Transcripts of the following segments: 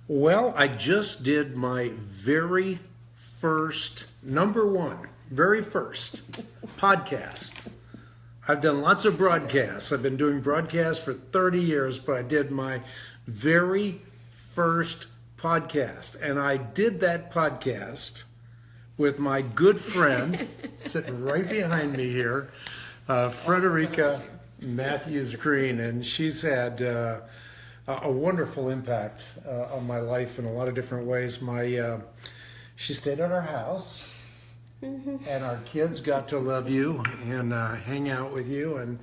Well, I just did my very first, very first podcast. I've done lots of broadcasts. I've been doing broadcasts for 30 years, but I did my very first podcast. And I did that podcast with my good friend, sitting right behind me here, Frederica Mathewes-Green. And she's had a wonderful impact on my life in a lot of different ways. She stayed at our house. And our kids got to love you and hang out with you, and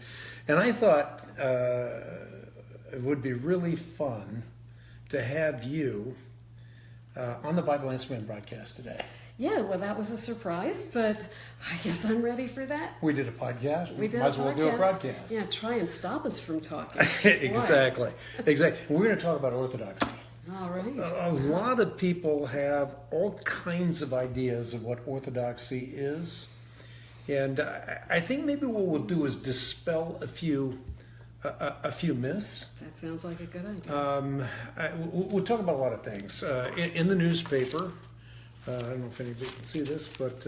I thought it would be really fun to have you on the Bible Instrument broadcast today. Yeah, well, that was a surprise, but I guess I'm ready for that. We did a podcast. We did Might as well do a broadcast. Yeah, try and stop us from talking. Exactly. We're going to talk about orthodoxy. All right. A lot of people have all kinds of ideas of what orthodoxy is, and I think maybe what we'll do is dispel a few myths. That sounds like a good idea. We'll talk about a lot of things. In the newspaper, I don't know if anybody can see this, but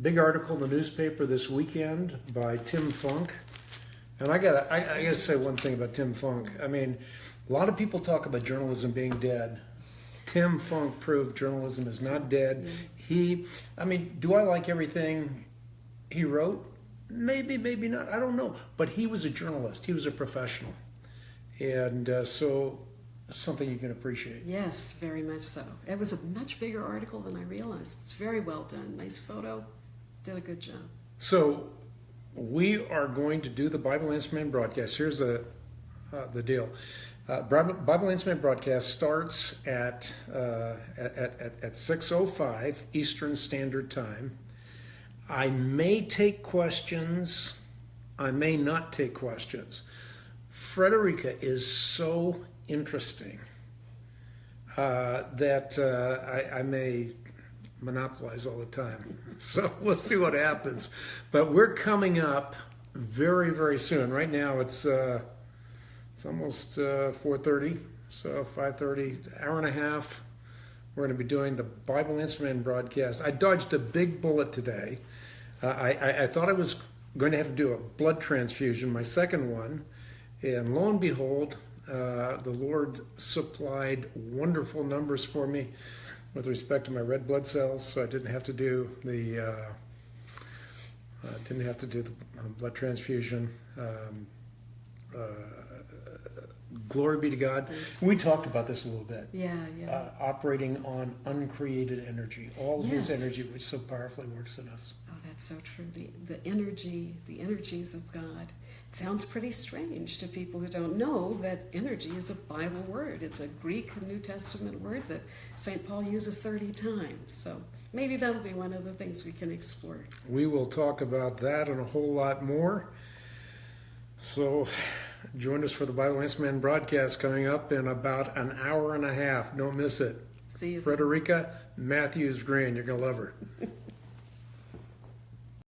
big article in the newspaper this weekend by Tim Funk. And I gotta say one thing about Tim Funk. I mean, a lot of people talk about journalism being dead. Tim Funk proved journalism is not dead. Do I like everything he wrote? Maybe, maybe not. I don't know. But he was a journalist. He was a professional. And so something you can appreciate. Yes, very much so. It was a much bigger article than I realized. It's very well done. Nice photo. Did a good job. So we are going to do the Bible Instrument broadcast. Here's the deal. Bible Instrument broadcast starts at 6:05 Eastern Standard Time. I may take questions. I may not take questions. Frederica is so interesting that I may monopolize all the time. So we'll see what happens. But we're coming up very, very soon. Right now it's almost 4:30, so 5:30, hour and a half. We're going to be doing the Bible Instrument broadcast. I dodged a big bullet today. I thought I was going to have to do a blood transfusion, my second one, and lo and behold, the Lord supplied wonderful numbers for me with respect to my red blood cells, so I didn't have to do the blood transfusion. Glory be to God. We talked about this a little bit. Yeah. Operating on uncreated energy, all His energy, which so powerfully works in us. Oh, that's so true. The energies of God. It sounds pretty strange to people who don't know that energy is a Bible word. It's a Greek New Testament word that St. Paul uses 30 times. So maybe that'll be one of the things we can explore. We will talk about that and a whole lot more. So join us for the Bible Instrument broadcast coming up in about an hour and a half. Don't miss it. See you. Frederica Mathewes-Green. You're going to love her.